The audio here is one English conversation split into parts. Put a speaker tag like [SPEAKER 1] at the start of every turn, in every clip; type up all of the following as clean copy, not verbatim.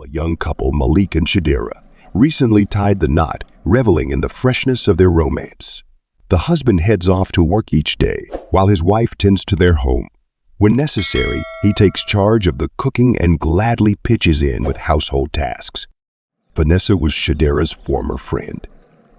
[SPEAKER 1] A young couple, Malik and Chidera, recently tied the knot, reveling in the freshness of their romance. The husband heads off to work each day, while his wife tends to their home. When necessary, he takes charge of the cooking and gladly pitches in with household tasks. Nessa was Chidera's former friend.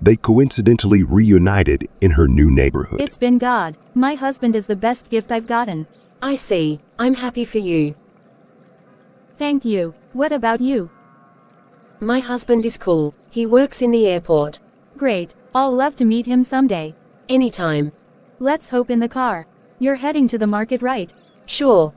[SPEAKER 1] They coincidentally reunited in her new neighborhood.
[SPEAKER 2] It's been God. My husband is the best gift I've gotten.
[SPEAKER 3] I see. I'm happy for you.
[SPEAKER 2] Thank you. What about you?
[SPEAKER 3] My husband is cool. He works in the airport.
[SPEAKER 2] Great. I'll love to meet him someday.
[SPEAKER 3] Anytime.
[SPEAKER 2] Let's hope in the car. You're heading to the market, right?
[SPEAKER 3] Sure.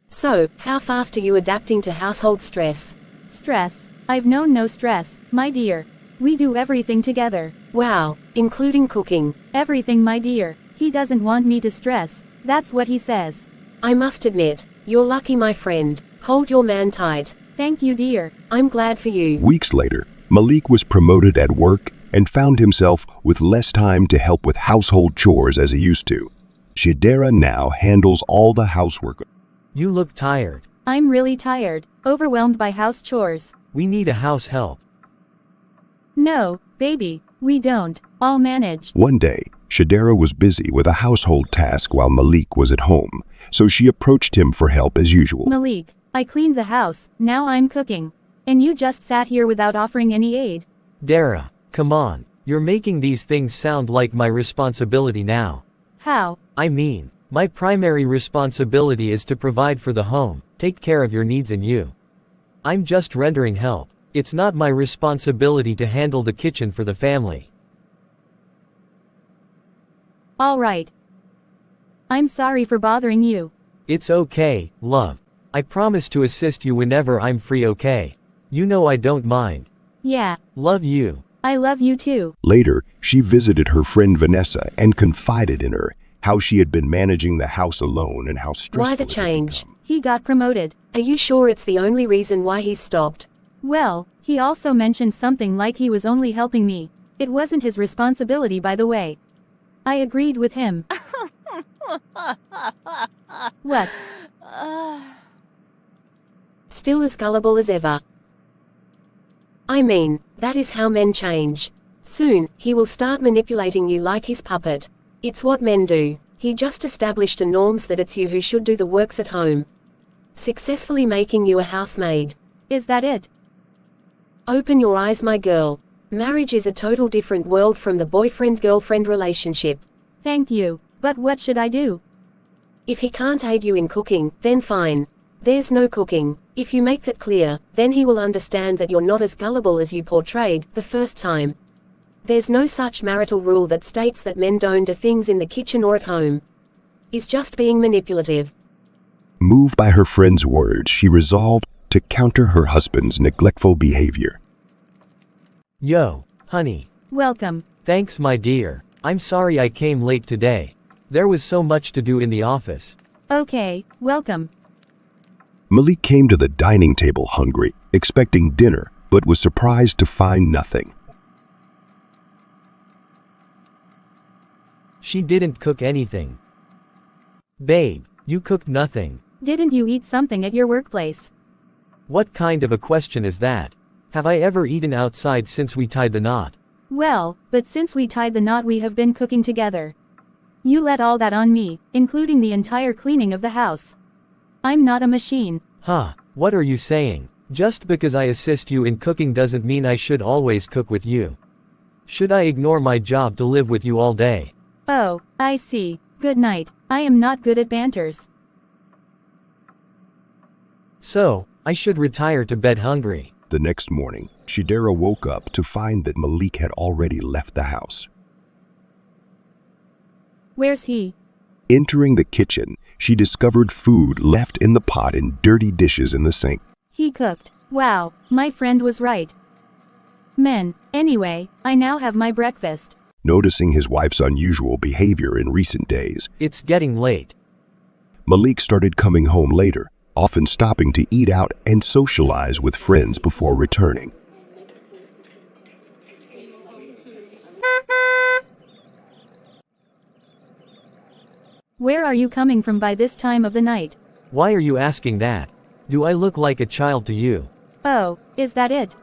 [SPEAKER 3] So, how fast are you adapting to household stress?
[SPEAKER 2] Stress? I've known no stress, my dear. We do everything together.
[SPEAKER 3] Wow, including cooking.
[SPEAKER 2] Everything, my dear. He doesn't want me to stress. That's what he says.
[SPEAKER 3] I must admit, you're lucky, my friend. Hold your man tight.
[SPEAKER 2] Thank you, dear.
[SPEAKER 3] I'm glad for you.
[SPEAKER 1] Weeks later, Malik was promoted at work and found himself with less time to help with household chores as he used to. Chidera now handles all the housework.
[SPEAKER 4] You look tired.
[SPEAKER 2] I'm really tired, overwhelmed by house chores.
[SPEAKER 4] We need a house help.
[SPEAKER 2] No, baby, we don't. I'll manage.
[SPEAKER 1] One day, Chidera was busy with a household task while Malik was at home, so she approached him for help as usual.
[SPEAKER 2] Malik, I cleaned the house, now I'm cooking. And you just sat here without offering any aid.
[SPEAKER 4] Dara, come on. You're making these things sound like my responsibility now.
[SPEAKER 2] How?
[SPEAKER 4] I mean, my primary responsibility is to provide for the home, take care of your needs and you. I'm just rendering help. It's not my responsibility to handle the kitchen for the family.
[SPEAKER 2] All right. I'm sorry for bothering you.
[SPEAKER 4] It's okay, love. I promise to assist you whenever I'm free, okay? You know I don't mind.
[SPEAKER 2] Yeah.
[SPEAKER 4] Love you.
[SPEAKER 2] I love you too.
[SPEAKER 1] Later, she visited her friend Nessa and confided in her how she had been managing the house alone and how stressful
[SPEAKER 3] Why the
[SPEAKER 1] it had
[SPEAKER 3] change?
[SPEAKER 1] become.
[SPEAKER 2] He got promoted.
[SPEAKER 3] Are you sure it's the only reason why he stopped?
[SPEAKER 2] Well, he also mentioned something like he was only helping me. It wasn't his responsibility, by the way. I agreed with him. What?
[SPEAKER 3] Still as gullible as ever. I mean, that is how men change. Soon, he will start manipulating you like his puppet. It's what men do. He just established a norms that it's you who should do the works at home. Successfully making you a housemaid.
[SPEAKER 2] Is that it?
[SPEAKER 3] Open your eyes, my girl. Marriage is a total different world from the boyfriend-girlfriend relationship.
[SPEAKER 2] Thank you, but what should I do?
[SPEAKER 3] If he can't aid you in cooking, then fine. There's no cooking. If you make that clear, then he will understand that you're not as gullible as you portrayed the first time. There's no such marital rule that states that men don't do things in the kitchen or at home. He's just being manipulative.
[SPEAKER 1] Moved by her friend's words, she resolved to counter her husband's neglectful behavior.
[SPEAKER 4] Yo, honey.
[SPEAKER 2] Welcome.
[SPEAKER 4] Thanks, my dear. I'm sorry I came late today. There was so much to do in the office.
[SPEAKER 2] Okay, welcome.
[SPEAKER 1] Malik came to the dining table hungry, expecting dinner, but was surprised to find nothing.
[SPEAKER 4] She didn't cook anything. Babe, you cooked nothing.
[SPEAKER 2] Didn't you eat something at your workplace?
[SPEAKER 4] What kind of a question is that? Have I ever eaten outside since we tied the knot?
[SPEAKER 2] Well, but since we tied the knot, we have been cooking together. You let all that on me, including the entire cleaning of the house. I'm not a machine.
[SPEAKER 4] Huh, what are you saying? Just because I assist you in cooking doesn't mean I should always cook with you. Should I ignore my job to live with you all day?
[SPEAKER 2] Oh, I see. Good night. I am not good at banters.
[SPEAKER 4] So, I should retire to bed hungry.
[SPEAKER 1] The next morning, Chidera woke up to find that Malik had already left the house.
[SPEAKER 2] Where's he?
[SPEAKER 1] Entering the kitchen, she discovered food left in the pot and dirty dishes in the sink.
[SPEAKER 2] He cooked. Wow, my friend was right. Men, anyway, I now have my breakfast.
[SPEAKER 1] Noticing his wife's unusual behavior in recent days,
[SPEAKER 4] It's getting late.
[SPEAKER 1] Malik started coming home later, often stopping to eat out and socialize with friends before returning.
[SPEAKER 2] Where are you coming from by this time of the night?
[SPEAKER 4] Why are you asking that? Do I look like a child to you?
[SPEAKER 2] Oh, is that it?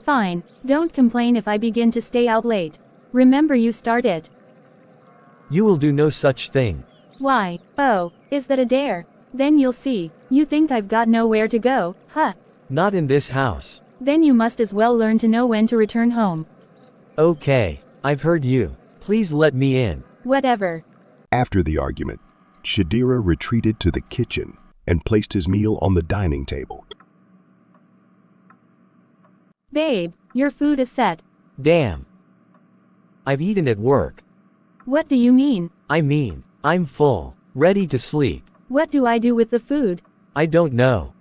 [SPEAKER 2] Fine, don't complain if I begin to stay out late. Remember you start it.
[SPEAKER 4] You will do no such thing.
[SPEAKER 2] Why? Oh, is that a dare? Then you'll see. You think I've got nowhere to go, huh?
[SPEAKER 4] Not in this house.
[SPEAKER 2] Then you must as well learn to know when to return home.
[SPEAKER 4] Okay, I've heard you. Please let me in.
[SPEAKER 2] Whatever.
[SPEAKER 1] After the argument, Chidera retreated to the kitchen and placed his meal on the dining table.
[SPEAKER 2] Babe, your food is set.
[SPEAKER 4] Damn. I've eaten at work.
[SPEAKER 2] What do you mean?
[SPEAKER 4] I mean, I'm full, ready to sleep.
[SPEAKER 2] What do I do with the food?
[SPEAKER 4] I don't know.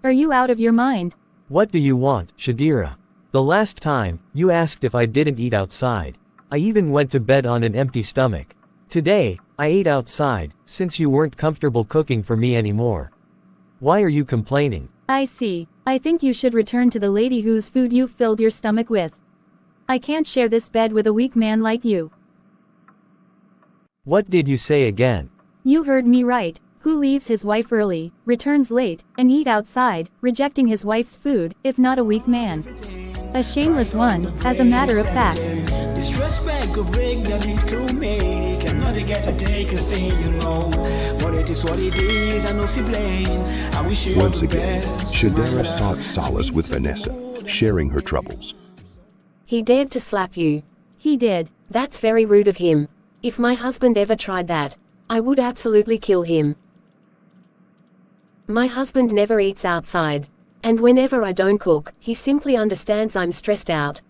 [SPEAKER 2] Are you out of your mind?
[SPEAKER 4] What do you want, Chidera? The last time, you asked if I didn't eat outside. I even went to bed on an empty stomach. Today, I ate outside, since you weren't comfortable cooking for me anymore. Why are you complaining?
[SPEAKER 2] I see. I think you should return to the lady whose food you filled your stomach with. I can't share this bed with a weak man like you.
[SPEAKER 4] What did you say again?
[SPEAKER 2] You heard me right. Who leaves his wife early, returns late, and eat outside, rejecting his wife's food, if not a weak man? A shameless one, as a matter of fact.
[SPEAKER 5] Disrespect could break that it could make. I'm not get to take a thing, you know. What it is, I know if you blame. I wish you
[SPEAKER 1] Once
[SPEAKER 5] all the
[SPEAKER 1] again,
[SPEAKER 5] best.
[SPEAKER 1] Chidera sought solace with Vanessa, sharing her troubles.
[SPEAKER 3] He dared to slap you.
[SPEAKER 2] He did.
[SPEAKER 3] That's very rude of him. If my husband ever tried that, I would absolutely kill him. My husband never eats outside. And whenever I don't cook, he simply understands I'm stressed out.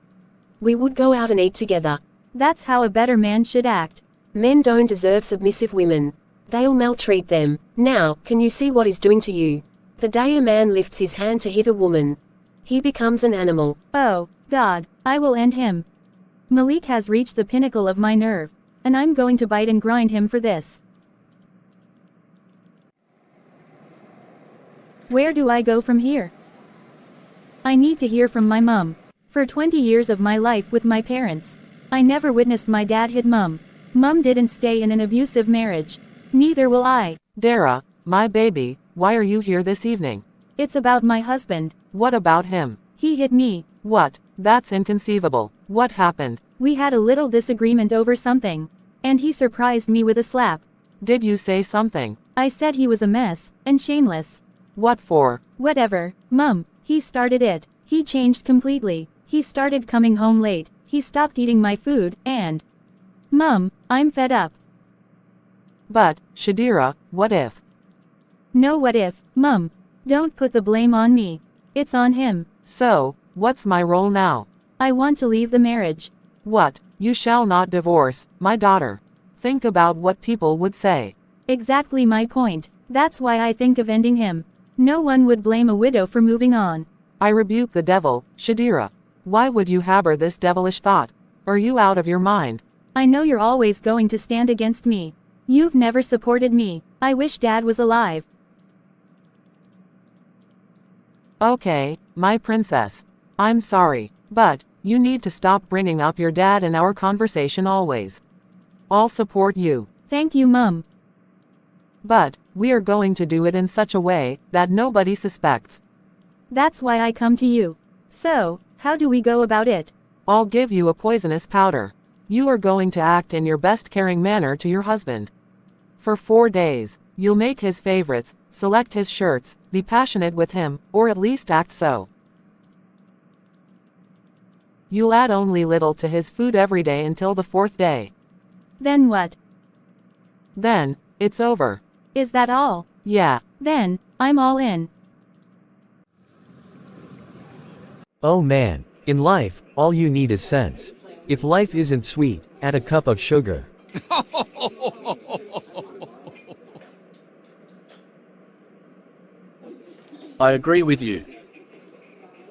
[SPEAKER 3] We would go out and eat together.
[SPEAKER 2] That's how a better man should act.
[SPEAKER 3] Men don't deserve submissive women. They'll maltreat them. Now, can you see what he's doing to you? The day a man lifts his hand to hit a woman, he becomes an animal.
[SPEAKER 2] Oh, God, I will end him. Malik has reached the pinnacle of my nerve, and I'm going to bite and grind him for this. Where do I go from here? I need to hear from my mum. For 20 years of my life with my parents, I never witnessed my dad hit mum. Mum didn't stay in an abusive marriage. Neither will I.
[SPEAKER 6] Chidera, my baby, why are you here this evening?
[SPEAKER 2] It's about my husband.
[SPEAKER 6] What about him?
[SPEAKER 2] He hit me.
[SPEAKER 6] What? That's inconceivable. What happened?
[SPEAKER 2] We had a little disagreement over something, and he surprised me with a slap.
[SPEAKER 6] Did you say something?
[SPEAKER 2] I said he was a mess, and shameless.
[SPEAKER 6] What for?
[SPEAKER 2] Whatever, Mum, he started it. He changed completely. He started coming home late. He stopped eating my food, and... Mum, I'm fed up.
[SPEAKER 6] But, Chidera, what if?
[SPEAKER 2] No what if, Mum. Don't put the blame on me. It's on him.
[SPEAKER 6] So, what's my role now?
[SPEAKER 2] I want to leave the marriage.
[SPEAKER 6] What? You shall not divorce, my daughter. Think about what people would say.
[SPEAKER 2] Exactly my point. That's why I think of ending him. No one would blame a widow for moving on.
[SPEAKER 6] I rebuke the devil, Chidera. Why would you harbor this devilish thought? Are you out of your mind?
[SPEAKER 2] I know you're always going to stand against me. You've never supported me. I wish Dad was alive.
[SPEAKER 6] Okay, my princess. I'm sorry, but you need to stop bringing up your dad in our conversation always. I'll support you.
[SPEAKER 2] Thank you, Mum.
[SPEAKER 6] But we are going to do it in such a way that nobody suspects.
[SPEAKER 2] That's why I come to you. So, how do we go about it?
[SPEAKER 6] I'll give you a poisonous powder. You are going to act in your best caring manner to your husband. For 4 days, you'll make his favorites, select his shirts, be passionate with him, or at least act so. You'll add only little to his food every day until the 4th day.
[SPEAKER 2] Then what?
[SPEAKER 6] Then, it's over.
[SPEAKER 2] Is that all?
[SPEAKER 6] Yeah.
[SPEAKER 2] Then, I'm all in.
[SPEAKER 4] Oh man, in life, all you need is sense. If life isn't sweet, add a cup of sugar.
[SPEAKER 7] I agree with you.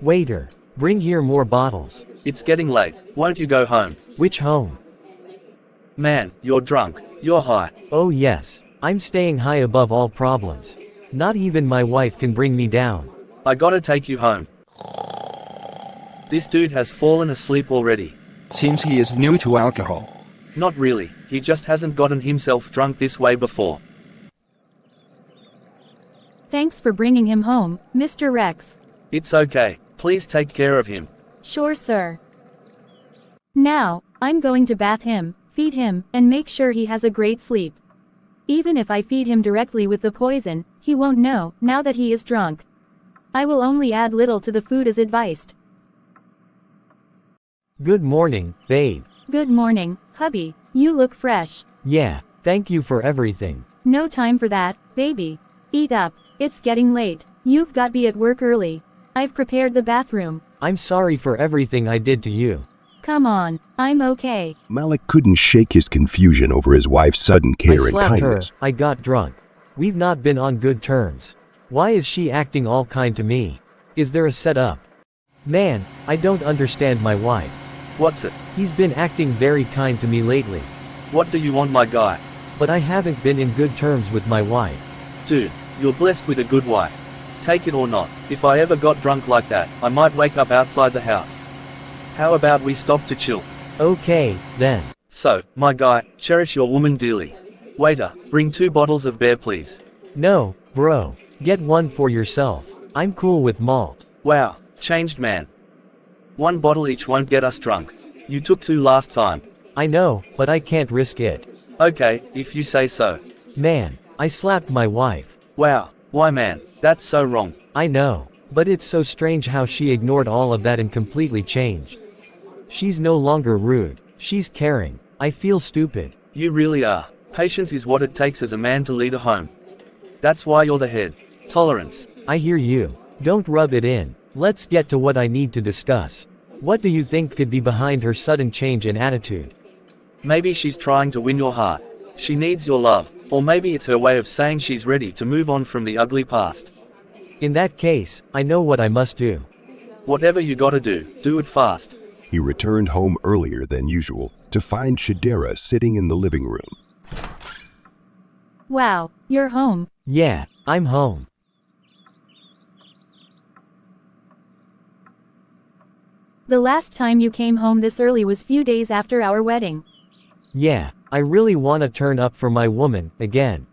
[SPEAKER 4] Waiter, bring here more bottles.
[SPEAKER 7] It's getting late. Won't you go home?
[SPEAKER 4] Which home?
[SPEAKER 7] Man, you're drunk. You're high.
[SPEAKER 4] Oh yes, I'm staying high above all problems. Not even my wife can bring me down.
[SPEAKER 7] I gotta take you home. This dude has fallen asleep already.
[SPEAKER 8] Seems he is new to alcohol.
[SPEAKER 7] Not really, he just hasn't gotten himself drunk this way before.
[SPEAKER 2] Thanks for bringing him home, Mr. Rex.
[SPEAKER 7] It's okay. Please take care of him.
[SPEAKER 2] Sure, sir. Now, I'm going to bath him, feed him, and make sure he has a great sleep. Even if I feed him directly with the poison, he won't know, now that he is drunk. I will only add little to the food as advised.
[SPEAKER 4] Good morning, babe.
[SPEAKER 2] Good morning, hubby. You look fresh.
[SPEAKER 4] Yeah, thank you for everything.
[SPEAKER 2] No time for that, baby. Eat up. It's getting late. You've got to be at work early. I've prepared the bathroom.
[SPEAKER 4] I'm sorry for everything I did to you.
[SPEAKER 2] Come on, I'm okay.
[SPEAKER 1] Malik couldn't shake his confusion over his wife's sudden
[SPEAKER 4] I
[SPEAKER 1] care and
[SPEAKER 4] slapped her,
[SPEAKER 1] kindness.
[SPEAKER 4] I got drunk. We've not been on good terms. Why is she acting all kind to me? Is there a setup? Man, I don't understand my wife.
[SPEAKER 7] What's it?
[SPEAKER 4] He's been acting very kind to me lately.
[SPEAKER 7] What do you want, my guy?
[SPEAKER 4] But I haven't been in good terms with my wife.
[SPEAKER 7] Dude, you're blessed with a good wife. Take it or not, if I ever got drunk like that, I might wake up outside the house. How about we stop to chill?
[SPEAKER 4] Okay, then.
[SPEAKER 7] So, my guy, cherish your woman dearly. Waiter, bring 2 bottles of beer please.
[SPEAKER 4] No, bro. Get one for yourself. I'm cool with malt.
[SPEAKER 7] Wow, changed man. 1 bottle each won't get us drunk. You took 2 last time.
[SPEAKER 4] I know, but I can't risk it.
[SPEAKER 7] Okay, if you say so.
[SPEAKER 4] Man, I slapped my wife.
[SPEAKER 7] Wow, why man, that's so wrong.
[SPEAKER 4] I know, but it's so strange how she ignored all of that and completely changed. She's no longer rude. She's caring. I feel stupid.
[SPEAKER 7] You really are. Patience is what it takes as a man to lead a home. That's why you're the head. Tolerance.
[SPEAKER 4] I hear you. Don't rub it in. Let's get to what I need to discuss. What do you think could be behind her sudden change in attitude?
[SPEAKER 7] Maybe she's trying to win your heart. She needs your love. Or maybe it's her way of saying she's ready to move on from the ugly past.
[SPEAKER 4] In that case, I know what I must do.
[SPEAKER 7] Whatever you gotta do it fast.
[SPEAKER 1] He returned home earlier than usual to find Chidera sitting in the living room.
[SPEAKER 2] Wow, you're home.
[SPEAKER 4] Yeah, I'm home.
[SPEAKER 2] The last time you came home this early was few days after our wedding.
[SPEAKER 4] Yeah, I really wanna turn up for my woman, again.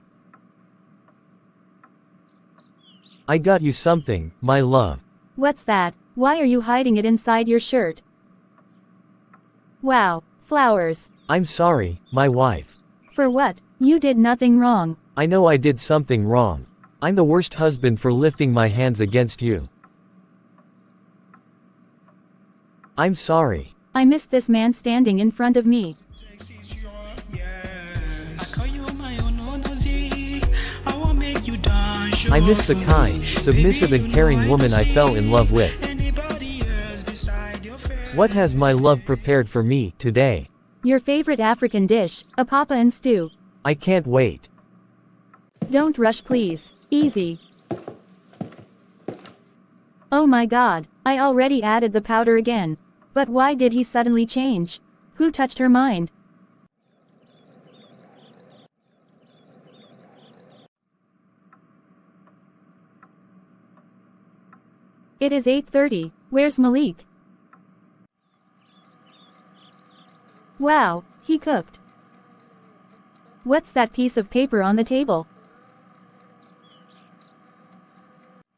[SPEAKER 4] I got you something, my love.
[SPEAKER 2] What's that? Why are you hiding it inside your shirt? Wow, flowers.
[SPEAKER 4] I'm sorry, my wife.
[SPEAKER 2] For what? You did nothing wrong.
[SPEAKER 4] I know I did something wrong. I'm the worst husband for lifting my hands against you. I'm sorry.
[SPEAKER 2] I missed this man standing in front of me.
[SPEAKER 4] I miss the kind, submissive and caring woman I fell in love with. What has my love prepared for me today?
[SPEAKER 2] Your favorite African dish, a papa and stew.
[SPEAKER 4] I can't wait.
[SPEAKER 2] Don't rush please. Easy. Oh my god, I already added the powder again. But why did he suddenly change? Who touched her mind? It is 8:30. Where's Malik? Wow, he cooked. What's that piece of paper on the table?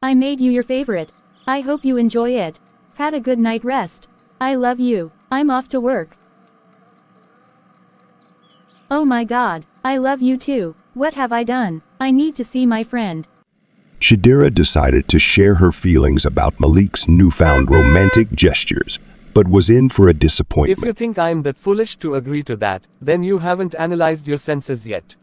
[SPEAKER 2] I made you your favorite. I hope you enjoy it. Had a good night rest. I love you. I'm off to work. Oh my god, I love you too. What have I done? I need to see my friend.
[SPEAKER 1] Chidera decided to share her feelings about Malik's newfound romantic gestures, but was in for a
[SPEAKER 6] If you
[SPEAKER 1] disappointment.
[SPEAKER 6] think I'm that foolish to agree to that, then you haven't analyzed your senses yet.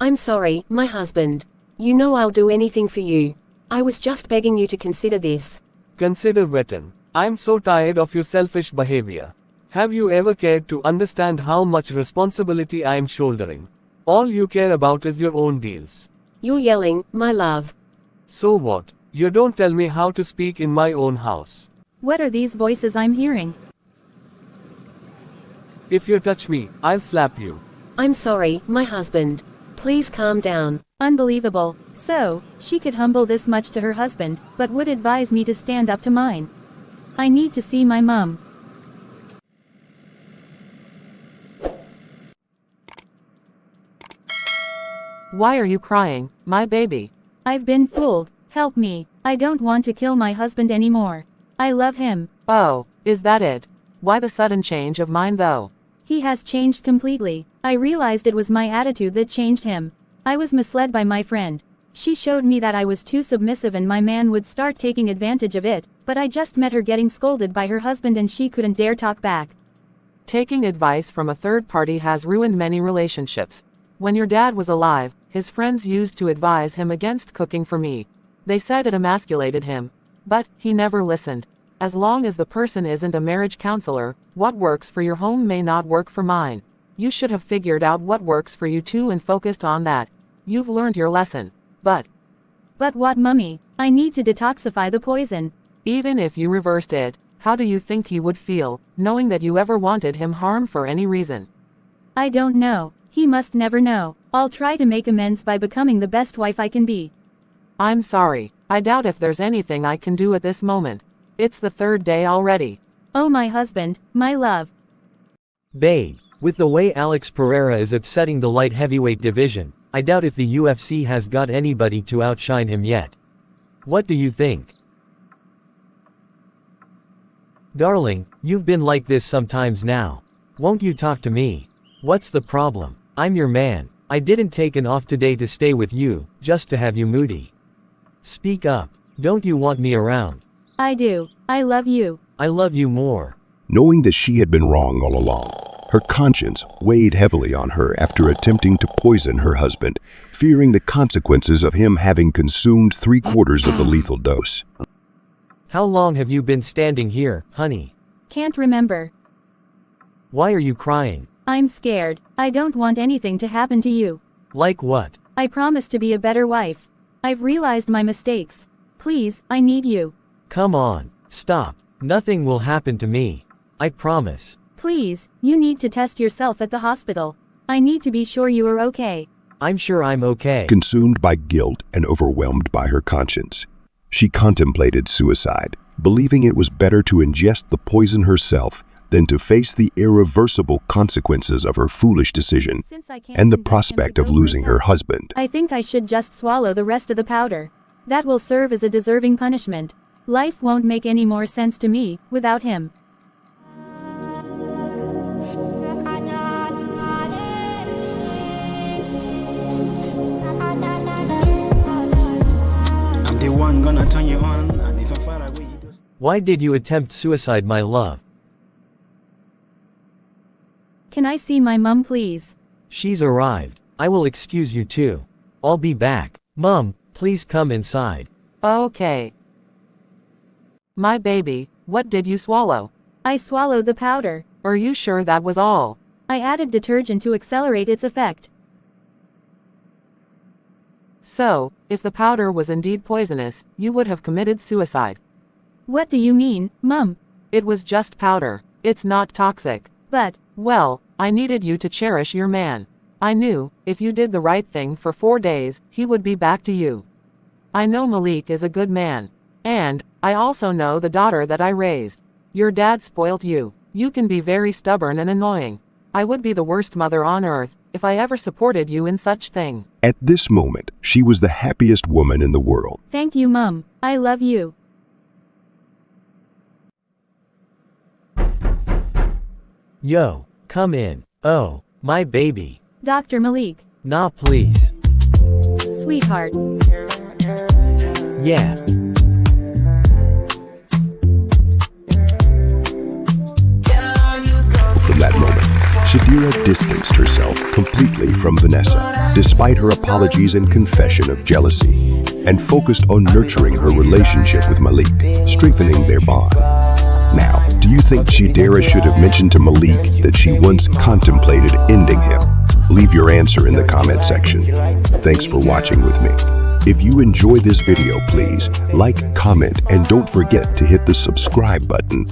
[SPEAKER 3] I'm sorry, my husband. You know I'll do anything for you. I was just begging you to consider this.
[SPEAKER 6] Consider Wetton. I'm so tired of your selfish behavior. Have you ever cared to understand how much responsibility I'm shouldering? All you care about is your own deals.
[SPEAKER 3] You're yelling, my love.
[SPEAKER 6] So what? You don't tell me how to speak in my own house.
[SPEAKER 2] What are these voices I'm hearing?
[SPEAKER 6] If you touch me, I'll slap you.
[SPEAKER 3] I'm sorry, my husband. Please calm down.
[SPEAKER 2] Unbelievable. So, she could humble this much to her husband, but would advise me to stand up to mine. I need to see my mum.
[SPEAKER 6] Why are you crying, my baby?
[SPEAKER 2] I've been fooled. Help me. I don't want to kill my husband anymore. I love him.
[SPEAKER 6] Oh, is that it? Why the sudden change of mind though?
[SPEAKER 2] He has changed completely. I realized it was my attitude that changed him. I was misled by my friend. She showed me that I was too submissive and my man would start taking advantage of it, but I just met her getting scolded by her husband and she couldn't dare talk back.
[SPEAKER 6] Taking advice from a third party has ruined many relationships. When your dad was alive, his friends used to advise him against cooking for me. They said it emasculated him. But he never listened. As long as the person isn't a marriage counselor, what works for your home may not work for mine. You should have figured out what works for you too and focused on that. You've learned your lesson. But
[SPEAKER 2] what, Mummy? I need to detoxify the poison.
[SPEAKER 6] Even if you reversed it, how do you think he would feel, knowing that you ever wanted him harm for any reason?
[SPEAKER 2] I don't know. He must never know. I'll try to make amends by becoming the best wife I can be.
[SPEAKER 6] I'm sorry. I doubt if there's anything I can do at this moment. It's the third day already.
[SPEAKER 2] Oh my husband, my love.
[SPEAKER 4] Babe, with the way Alex Pereira is upsetting the light heavyweight division, I doubt if the UFC has got anybody to outshine him yet. What do you think? Darling, you've been like this sometimes now. Won't you talk to me? What's the problem? I'm your man. I didn't take an off today to stay with you, just to have you moody. Speak up. Don't you want me around?
[SPEAKER 2] I do. I love you.
[SPEAKER 4] I love you more.
[SPEAKER 1] Knowing that she had been wrong all along, her conscience weighed heavily on her after attempting to poison her husband, fearing the consequences of him having consumed 3/4 of the lethal dose.
[SPEAKER 4] How long have you been standing here, honey?
[SPEAKER 2] Can't remember.
[SPEAKER 4] Why are you crying?
[SPEAKER 2] I'm scared. I don't want anything to happen to you.
[SPEAKER 4] Like what?
[SPEAKER 2] I promise to be a better wife. I've realized my mistakes. Please, I need you.
[SPEAKER 4] Come on, stop. Nothing will happen to me. I promise.
[SPEAKER 2] Please, you need to test yourself at the hospital. I need to be sure you are okay.
[SPEAKER 4] I'm sure I'm okay.
[SPEAKER 1] Consumed by guilt and overwhelmed by her conscience, she contemplated suicide, believing it was better to ingest the poison herself than to face the irreversible consequences of her foolish decision and the prospect of losing her husband.
[SPEAKER 2] I think I should just swallow the rest of the powder. That will serve as a deserving punishment. Life won't make any more sense to me without him.
[SPEAKER 5] I'm the one gonna turn you on, and if I'm far away, you just...
[SPEAKER 4] Why did you attempt suicide, my love?
[SPEAKER 2] Can I see my mum, please?
[SPEAKER 4] She's arrived. I will excuse you too. I'll be back. Mum, please come inside.
[SPEAKER 6] Okay. My baby, what did you swallow?
[SPEAKER 2] I swallowed the powder.
[SPEAKER 6] Are you sure that was all?
[SPEAKER 2] I added detergent to accelerate its effect.
[SPEAKER 6] So, if the powder was indeed poisonous, you would have committed suicide.
[SPEAKER 2] What do you mean, Mum?
[SPEAKER 6] It was just powder. It's not toxic.
[SPEAKER 2] But,
[SPEAKER 6] well, I needed you to cherish your man. I knew, if you did the right thing for 4 days, he would be back to you. I know Malik is a good man. And, I also know the daughter that I raised. Your dad spoilt you. You can be very stubborn and annoying. I would be the worst mother on earth, if I ever supported you in such thing.
[SPEAKER 1] At this moment, she was the happiest woman in the world.
[SPEAKER 2] Thank you, Mum. I love you.
[SPEAKER 4] Yo, come in. Oh, my baby.
[SPEAKER 2] Dr. Malik.
[SPEAKER 4] Nah, please.
[SPEAKER 2] Sweetheart.
[SPEAKER 4] Yeah.
[SPEAKER 1] From that moment, Chidera distanced herself completely from Vanessa, despite her apologies and confession of jealousy, and focused on nurturing her relationship with Malik, strengthening their bond. Now, do you think Chidera should have mentioned to Malik that she once contemplated ending him? Leave your answer in the comment section. Thanks for watching with me. If you enjoy this video, please like, comment, and don't forget to hit the subscribe button.